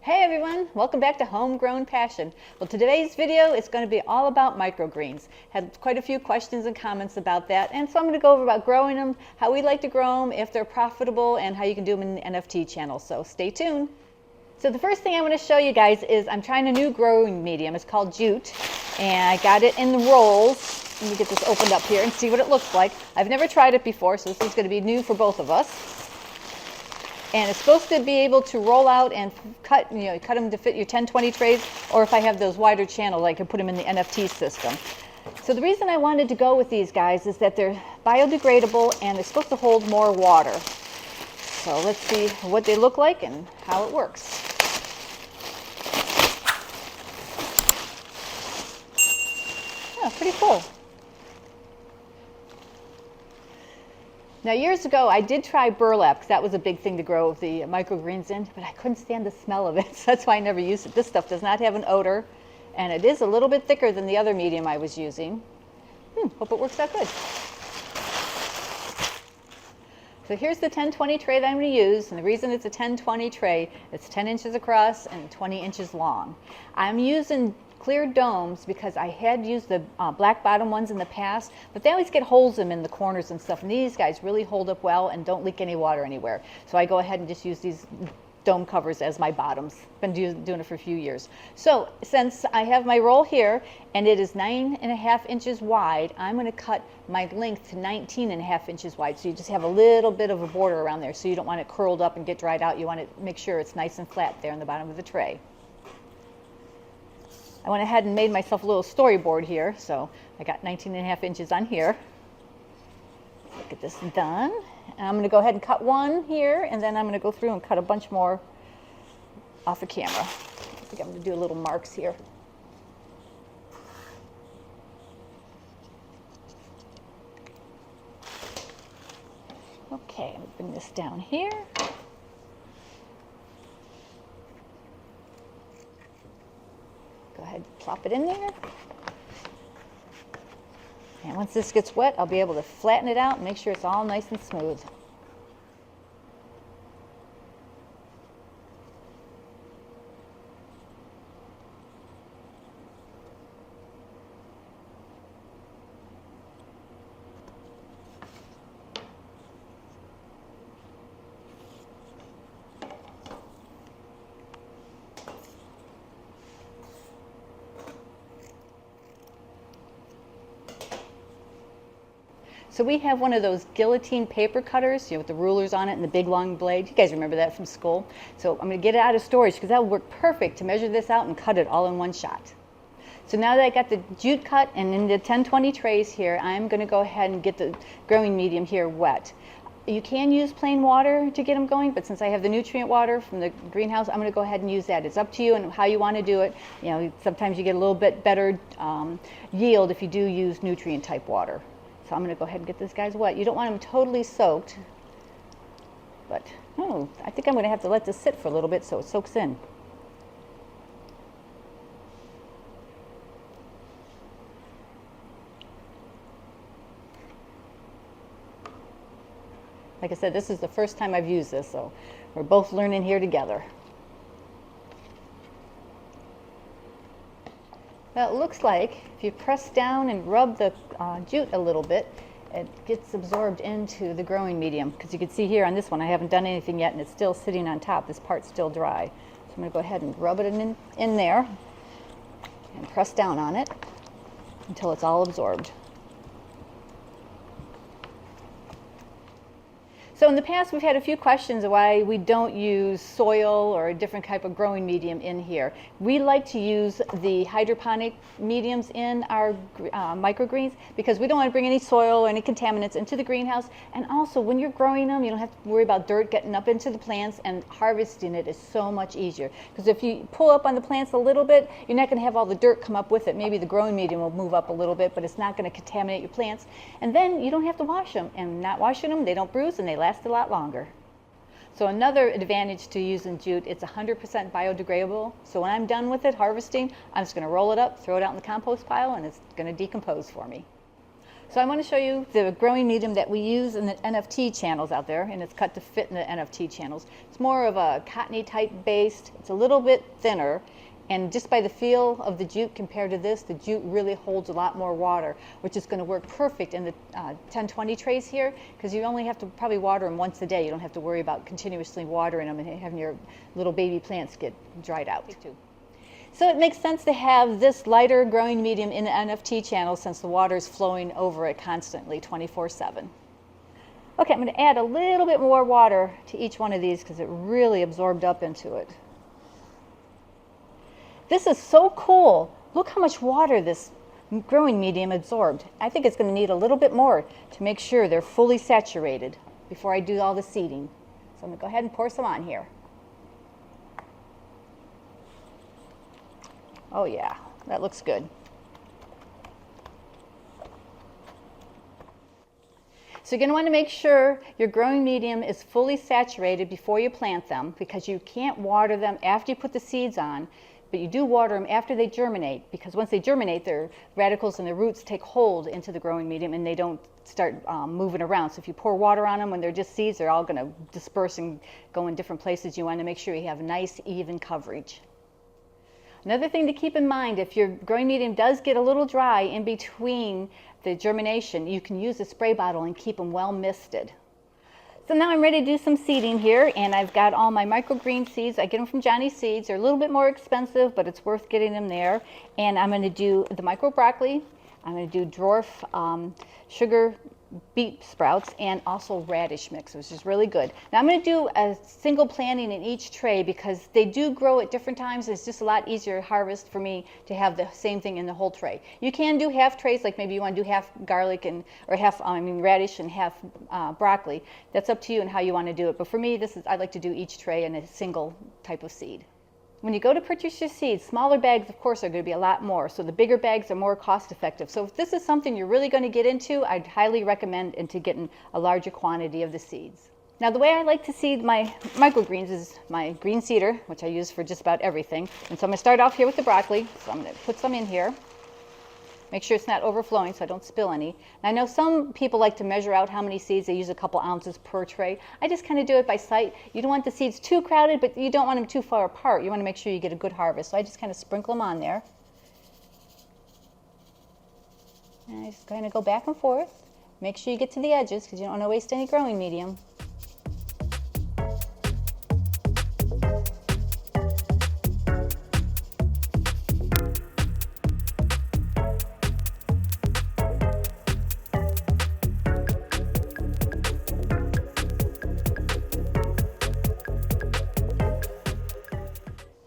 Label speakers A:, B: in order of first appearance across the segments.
A: Hey everyone, welcome back to Homegrown Passion. Well, today's video is going to be all about microgreens. Had quite a few questions and comments about that, and so I'm going to go over about growing them, how we like to grow them, if they're profitable, and how you can do them in the NFT channel. So stay tuned. So the first thing I want to show you guys is I'm trying a new growing medium. It's called Jute, and I got it in the rolls. Let me get this opened up here and see what it looks like. I've never tried it before, so this is going to be new for both of us. And it's supposed to be able to roll out and cut them to fit your 1020 trays, or if I have those wider channels, I can put them in the NFT system. So the reason I wanted to go with these guys is that they're biodegradable and they're supposed to hold more water. So let's see what they look like and how it works. Oh, pretty cool. Now, years ago, I did try burlap, because that was a big thing to grow the microgreens in, but I couldn't stand the smell of it, so that's why I never used it. This stuff does not have an odor, and it is a little bit thicker than the other medium I was using. Hope it works out good. So here's the 1020 tray that I'm going to use, and the reason it's a 1020 tray, it's 10 inches across and 20 inches long. I'm using clear domes because I had used the black bottom ones in the past, but they always get holes in the corners and stuff, and these guys really hold up well and don't leak any water anywhere. So I go ahead and just use these dome covers as my bottoms. Been doing it for a few years. So since I have my roll here and it is 9.5 inches wide, I'm going to cut my length to 19.5 inches wide. So you just have a little bit of a border around there, so you don't want it curled up and get dried out. You want to make sure it's nice and flat there in the bottom of the tray. I went ahead and made myself a little storyboard here, so I got 19.5 inches on here. Let's get this done. And I'm going to go ahead and cut one here, and then I'm going to go through and cut a bunch more off the camera. I think I'm going to do a little marks here. Okay, I'll bring this down here. Go ahead and plop it in there. And once this gets wet, I'll be able to flatten it out and make sure it's all nice and smooth. So we have one of those guillotine paper cutters, with the rulers on it and the big long blade. You guys remember that from school. So I'm going to get it out of storage because that will work perfect to measure this out and cut it all in one shot. So now that I got the jute cut and in the 1020 trays here, I'm going to go ahead and get the growing medium here wet. You can use plain water to get them going, but since I have the nutrient water from the greenhouse, I'm going to go ahead and use that. It's up to you and how you want to do it. Sometimes you get a little bit better yield if you do use nutrient type water. So I'm going to go ahead and get this guy's wet. You don't want them totally soaked, but I think I'm going to have to let this sit for a little bit so it soaks in. Like I said, this is the first time I've used this, so we're both learning here together. Well, it looks like if you press down and rub the jute a little bit, it gets absorbed into the growing medium. Because you can see here on this one, I haven't done anything yet, and it's still sitting on top. This part's still dry. So I'm going to go ahead and rub it in there and press down on it until it's all absorbed. So in the past, we've had a few questions of why we don't use soil or a different type of growing medium in here. We like to use the hydroponic mediums in our microgreens because we don't want to bring any soil or any contaminants into the greenhouse. And also, when you're growing them, you don't have to worry about dirt getting up into the plants, and harvesting it is so much easier. Because if you pull up on the plants a little bit, you're not going to have all the dirt come up with it. Maybe the growing medium will move up a little bit, but it's not going to contaminate your plants. And then you don't have to wash them. And not washing them, they don't bruise and they last a lot longer. So another advantage to using jute, it's 100% biodegradable. So when I'm done with it, harvesting, I'm just going to roll it up, throw it out in the compost pile, and it's going to decompose for me. So I want to show you the growing medium that we use in the NFT channels out there, and it's cut to fit in the NFT channels. It's more of a cottony type based. It's a little bit thinner, and just by the feel of the jute compared to this, the jute really holds a lot more water, which is going to work perfect in the 10-20 trays here, because you only have to probably water them once a day. You don't have to worry about continuously watering them and having your little baby plants get dried out. So it makes sense to have this lighter growing medium in the NFT channel since the water is flowing over it constantly 24/7. Okay, I'm going to add a little bit more water to each one of these because it really absorbed up into it. This is so cool. Look how much water this growing medium absorbed. I think it's going to need a little bit more to make sure they're fully saturated before I do all the seeding. So I'm going to go ahead and pour some on here. Oh yeah, that looks good. So you're going to want to make sure your growing medium is fully saturated before you plant them, because you can't water them after you put the seeds on, but you do water them after they germinate, because once they germinate, their radicals and their roots take hold into the growing medium and they don't start moving around. So if you pour water on them when they're just seeds, they're all going to disperse and go in different places. You want to make sure you have nice, even coverage. Another thing to keep in mind, if your growing medium does get a little dry in between the germination, you can use a spray bottle and keep them well misted. So now I'm ready to do some seeding here, and I've got all my microgreen seeds. I get them from Johnny's Seeds. They're a little bit more expensive, but it's worth getting them there. And I'm going to do the micro broccoli. I'm going to do dwarf sugar beet sprouts, and also radish mix, which is really good. Now I'm going to do a single planting in each tray because they do grow at different times. It's just a lot easier to harvest for me to have the same thing in the whole tray. You can do half trays, like maybe you want to do half garlic and or half radish and half broccoli. That's up to you and how you want to do it. But for me, I like to do each tray in a single type of seed. When you go to purchase your seeds, smaller bags, of course, are going to be a lot more. So the bigger bags are more cost effective. So if this is something you're really going to get into, I'd highly recommend into getting a larger quantity of the seeds. Now the way I like to seed my microgreens is my green seeder, which I use for just about everything. And so I'm going to start off here with the broccoli. So I'm going to put some in here. Make sure it's not overflowing so I don't spill any. And I know some people like to measure out how many seeds. They use a couple ounces per tray. I just kind of do it by sight. You don't want the seeds too crowded, but you don't want them too far apart. You want to make sure you get a good harvest. So I just kind of sprinkle them on there. And I just kind of go back and forth. Make sure you get to the edges because you don't want to waste any growing medium.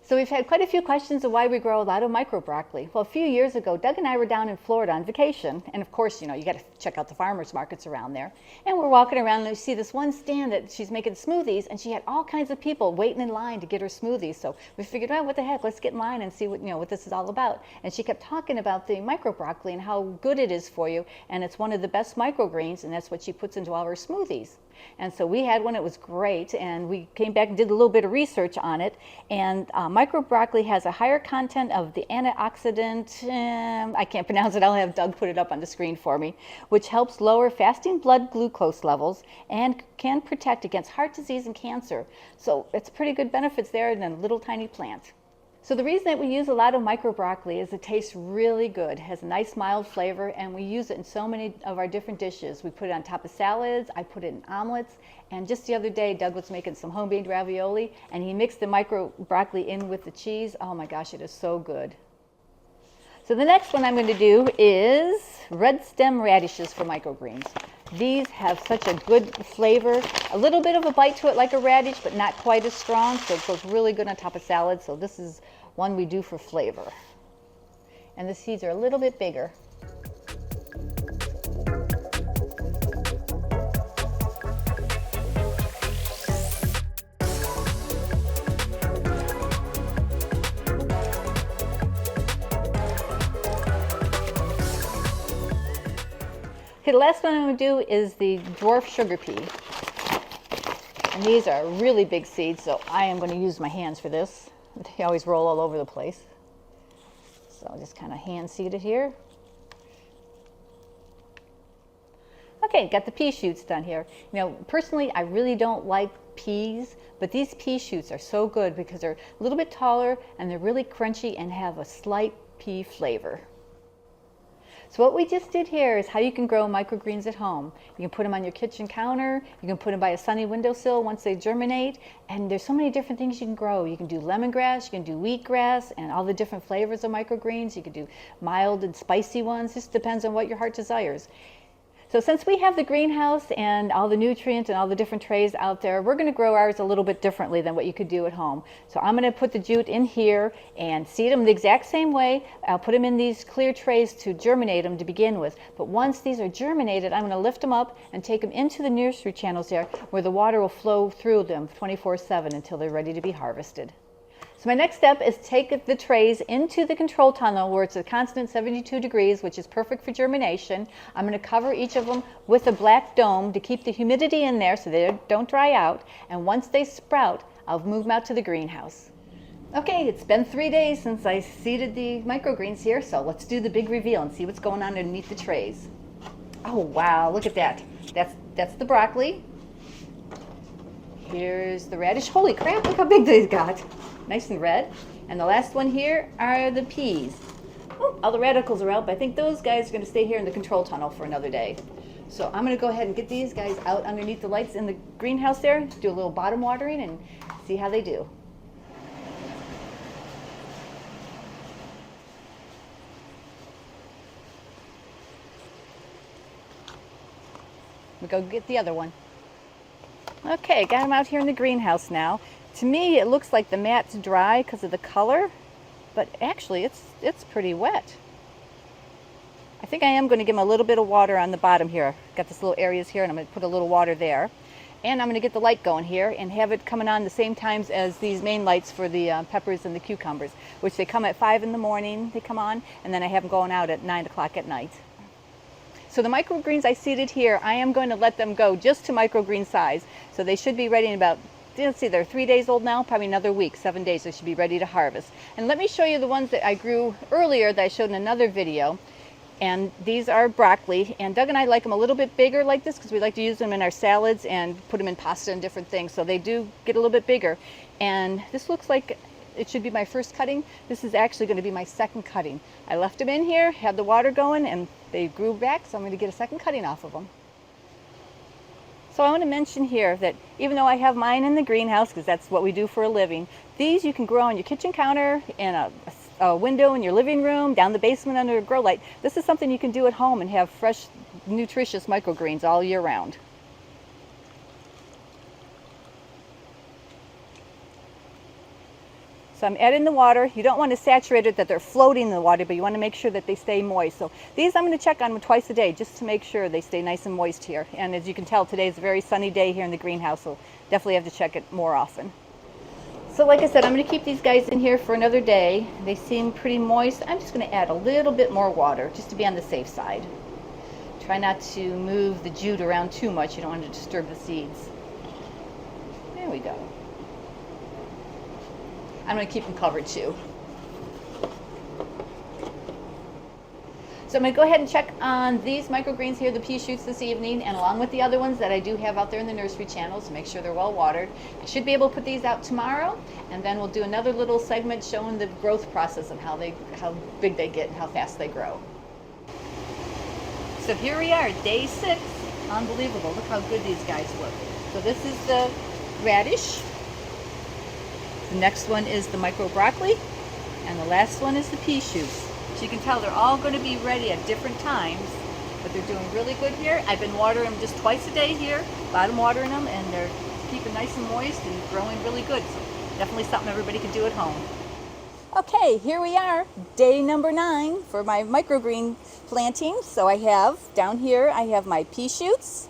A: So we've had quite a few questions of why we grow a lot of micro broccoli. Well, a few years ago, Doug and I were down in Florida on vacation. And of course, you got to check out the farmers markets around there. And we're walking around and we see this one stand that she's making smoothies, and she had all kinds of people waiting in line to get her smoothies. So we figured, well, what the heck, let's get in line and see what this is all about. And she kept talking about the micro broccoli and how good it is for you. And it's one of the best microgreens, and that's what she puts into all her smoothies. And so we had one, it was great, and we came back and did a little bit of research on it. And micro broccoli has a higher content of the antioxidant, I can't pronounce it, I'll have Doug put it up on the screen for me, which helps lower fasting blood glucose levels and can protect against heart disease and cancer. So it's pretty good benefits there in a little tiny plant. So the reason that we use a lot of micro broccoli is it tastes really good. It has a nice mild flavor, and we use it in so many of our different dishes. We put it on top of salads, I put it in omelets, and just the other day Doug was making some homemade ravioli and he mixed the micro broccoli in with the cheese. Oh my gosh, it is so good. So the next one I'm going to do is red stem radishes for microgreens. These have such a good flavor, a little bit of a bite to it like a radish, but not quite as strong, so it goes really good on top of salad. So this is one we do for flavor. And the seeds are a little bit bigger. Okay, the last one I'm going to do is the dwarf sugar pea. And these are really big seeds, so I am going to use my hands for this. They always roll all over the place. So I'll just kind of hand seed it here. Okay, got the pea shoots done here. You know, personally, I really don't like peas, but these pea shoots are so good because they're a little bit taller and they're really crunchy and have a slight pea flavor. So what we just did here is how you can grow microgreens at home. You can put them on your kitchen counter, you can put them by a sunny windowsill once they germinate, and there's so many different things you can grow. You can do lemongrass, you can do wheatgrass, and all the different flavors of microgreens. You can do mild and spicy ones, just depends on what your heart desires. So since we have the greenhouse and all the nutrients and all the different trays out there, we're going to grow ours a little bit differently than what you could do at home. So I'm going to put the jute in here and seed them the exact same way. I'll put them in these clear trays to germinate them to begin with. But once these are germinated, I'm going to lift them up and take them into the nursery channels there where the water will flow through them 24/7 until they're ready to be harvested. So my next step is take the trays into the control tunnel where it's a constant 72 degrees, which is perfect for germination. I'm going to cover each of them with a black dome to keep the humidity in there so they don't dry out. And once they sprout, I'll move them out to the greenhouse. Okay, it's been 3 days since I seeded the microgreens here, so let's do the big reveal and see what's going on underneath the trays. Oh wow, look at that. That's the broccoli. Here's the radish. Holy crap, look how big these got. Nice and red. And the last one here are the peas. Oh, all the radicals are out, but I think those guys are going to stay here in the control tunnel for another day. So I'm going to go ahead and get these guys out underneath the lights in the greenhouse there, do a little bottom watering and see how they do. We'll go get the other one. Okay, got them out here in the greenhouse now. To me, it looks like the mat's dry because of the color, but actually it's pretty wet. I think I am going to give them a little bit of water on the bottom here. Got this little areas here, and I'm going to put a little water there. And I'm going to get the light going here and have it coming on the same times as these main lights for the peppers and the cucumbers, which they come at 5 in the morning, they come on, and then I have them going out at 9 o'clock at night. So the microgreens I seeded here, I am going to let them go just to microgreen size. So they should be ready in about, let's see, they're 3 days old now, probably another week, 7 days, they should be ready to harvest. And let me show you the ones that I grew earlier that I showed in another video. And these are broccoli, and Doug and I like them a little bit bigger like this because we like to use them in our salads and put them in pasta and different things. So they do get a little bit bigger. And this looks like it should be my first cutting. This is actually going to be my second cutting. I left them in here, had the water going, and they grew back, so I'm going to get a second cutting off of them. So I want to mention here that even though I have mine in the greenhouse, because that's what we do for a living, these you can grow on your kitchen counter, in a window in your living room, down the basement under a grow light. This is something you can do at home and have fresh, nutritious microgreens all year round. So I'm adding the water. You don't want to saturate it that they're floating in the water, but you want to make sure that they stay moist. So these I'm going to check on them twice a day just to make sure they stay nice and moist here. And as you can tell, today is a very sunny day here in the greenhouse, so definitely have to check it more often. So like I said, I'm going to keep these guys in here for another day. They seem pretty moist. I'm just going to add a little bit more water just to be on the safe side. Try not to move the jute around too much. You don't want to disturb the seeds. There we go. I'm going to keep them covered too. So I'm going to go ahead and check on these microgreens here, the pea shoots this evening, and along with the other ones that I do have out there in the nursery channels to make sure they're well watered. I should be able to put these out tomorrow, and then we'll do another little segment showing the growth process and how big they get and how fast they grow. So here we are, day 6. Unbelievable. Look how good these guys look. So this is the radish. The next one is the micro broccoli, and the last one is the pea shoots. So you can tell they're all going to be ready at different times, but they're doing really good here. I've been watering them just twice a day here, bottom watering them, and they're keeping nice and moist and growing really good. So definitely something everybody can do at home. Okay, here we are, day number 9 for my microgreen planting. So I have, down here, I have my pea shoots,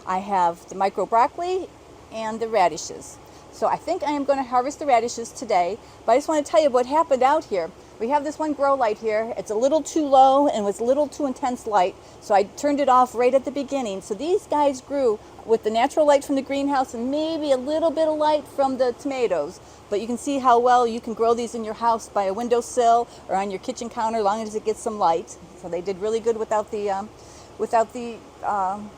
A: I have the micro broccoli, and the radishes. So I think I am going to harvest the radishes today, but I just want to tell you what happened out here. We have this one grow light here. It's a little too low and was a little too intense light, so I turned it off right at the beginning. So these guys grew with the natural light from the greenhouse and maybe a little bit of light from the tomatoes. But you can see how well you can grow these in your house by a windowsill or on your kitchen counter as long as it gets some light. So they did really good without the without the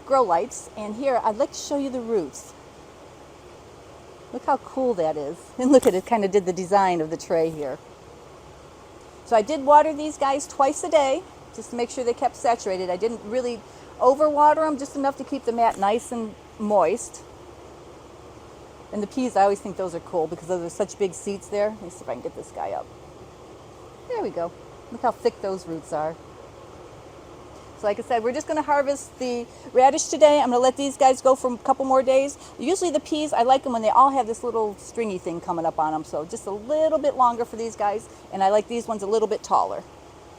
A: grow lights. And here, I'd like to show you the roots. Look how cool that is. And look at it, kind of did the design of the tray here. So I did water these guys twice a day, just to make sure they kept saturated. I didn't really overwater them, just enough to keep the mat nice and moist. And the peas, I always think those are cool because those are such big seeds there. Let me see if I can get this guy up. There we go. Look how thick those roots are. So like I said, we're just going to harvest the radish today. I'm going to let these guys go for a couple more days. Usually the peas, I like them when they all have this little stringy thing coming up on them. So just a little bit longer for these guys. And I like these ones a little bit taller.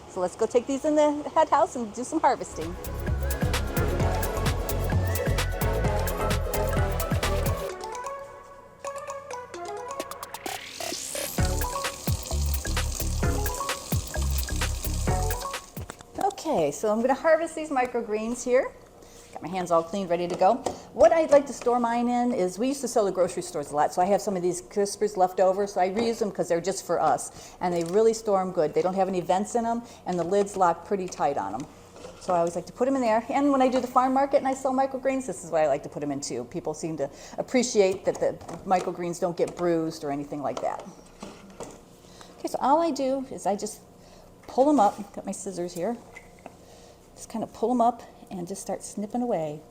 A: So let's go take these in the head house and do some harvesting. Okay, so I'm going to harvest these microgreens here. Got my hands all clean, ready to go. What I'd like to store mine in is, we used to sell to grocery stores a lot, so I have some of these crispers left over, so I reuse them because they're just for us. And they really store them good. They don't have any vents in them, and the lids lock pretty tight on them. So I always like to put them in there. And when I do the farm market and I sell microgreens, this is what I like to put them in too. People seem to appreciate that the microgreens don't get bruised or anything like that. Okay, so all I do is I just pull them up. Got my scissors here. Just kind of pull them up and just start snipping away.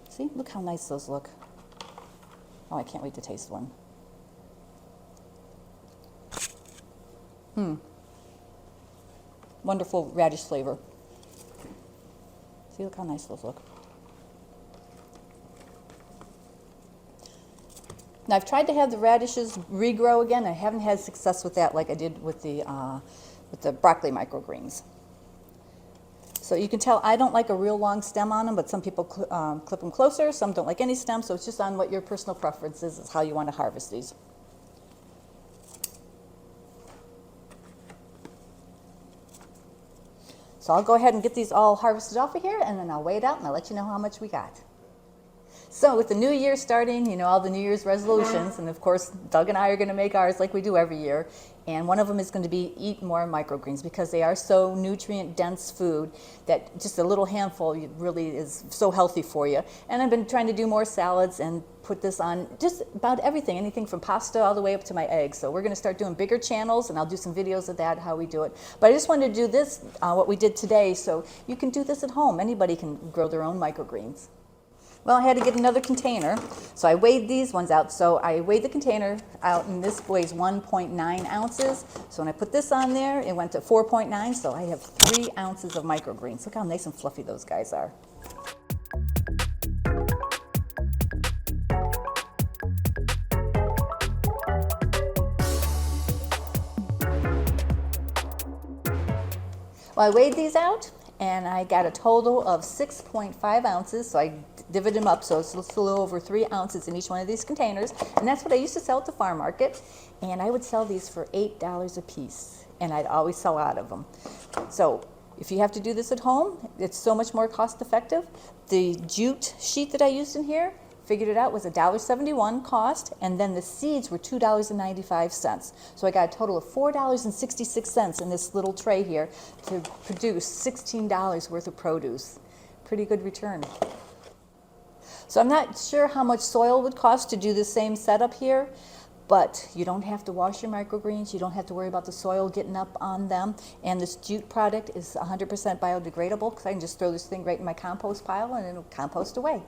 A: See, look how nice those look. Oh, I can't wait to taste one. Wonderful radish flavor. See, look how nice those look. Now, I've tried to have the radishes regrow again. I haven't had success with that like I did with the broccoli microgreens. So you can tell I don't like a real long stem on them, but some people clip them closer, some don't like any stem, so it's just on what your personal preference is how you want to harvest these. So I'll go ahead and get these all harvested off of here, and then I'll weigh it out and I'll let you know how much we got. So with the new year starting, you know, all the New Year's resolutions, and of course Doug and I are going to make ours like we do every year, and one of them is going to be eat more microgreens because they are so nutrient dense food that just a little handful really is so healthy for you. And I've been trying to do more salads and put this on just about everything, anything from pasta all the way up to my eggs. So we're going to start doing bigger channels, and I'll do some videos of that, how we do it. But I just wanted to do this, what we did today, so you can do this at home. Anybody can grow their own microgreens. Well, I had to get another container, so I weighed these ones out. So I weighed the container out, and this weighs 1.9 ounces. So when I put this on there, it went to 4.9, so I have 3 ounces of microgreens. Look how nice and fluffy those guys are. Well, I weighed these out, and I got a total of 6.5 ounces, so I divided them up, so it's a little over 3 ounces in each one of these containers, and that's what I used to sell at the farm market, and I would sell these for $8 a piece, and I'd always sell out of them. So if you have to do this at home, it's so much more cost effective. The jute sheet that I used in here, figured it out, was $1.71 cost, and then the seeds were $2.95. So I got a total of $4.66 in this little tray here to produce $16 worth of produce. Pretty good return. So I'm not sure how much soil would cost to do the same setup here, but you don't have to wash your microgreens. You don't have to worry about the soil getting up on them. And this jute product is 100% biodegradable because I can just throw this thing right in my compost pile and it'll compost away.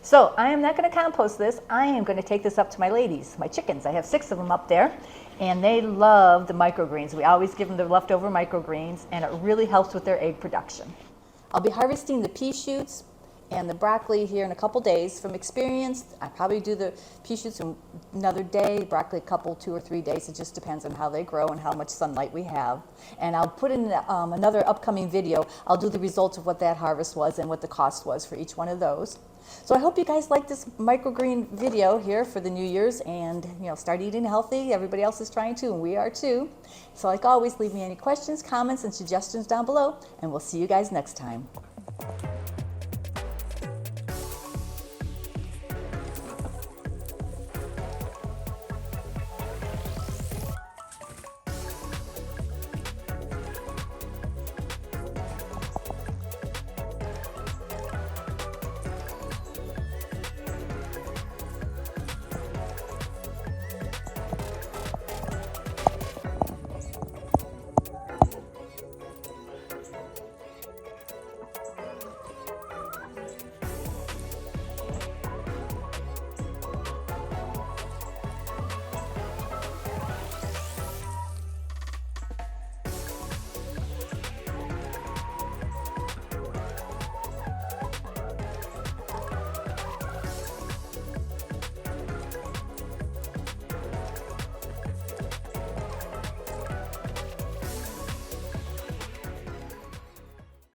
A: So I am not going to compost this. I am going to take this up to my ladies, my chickens. I have 6 of them up there, and they love the microgreens. We always give them the leftover microgreens, and it really helps with their egg production. I'll be harvesting the pea shoots and the broccoli here in a couple days. From experience, I probably do the pea shoots in another day, broccoli a couple, 2 or 3 days. It just depends on how they grow and how much sunlight we have. And I'll put in another upcoming video. I'll do the results of what that harvest was and what the cost was for each one of those. So I hope you guys like this microgreen video here for the New Year's, and start eating healthy. Everybody else is trying to, and we are too. So like always, leave me any questions, comments, and suggestions down below, and we'll see you guys next time.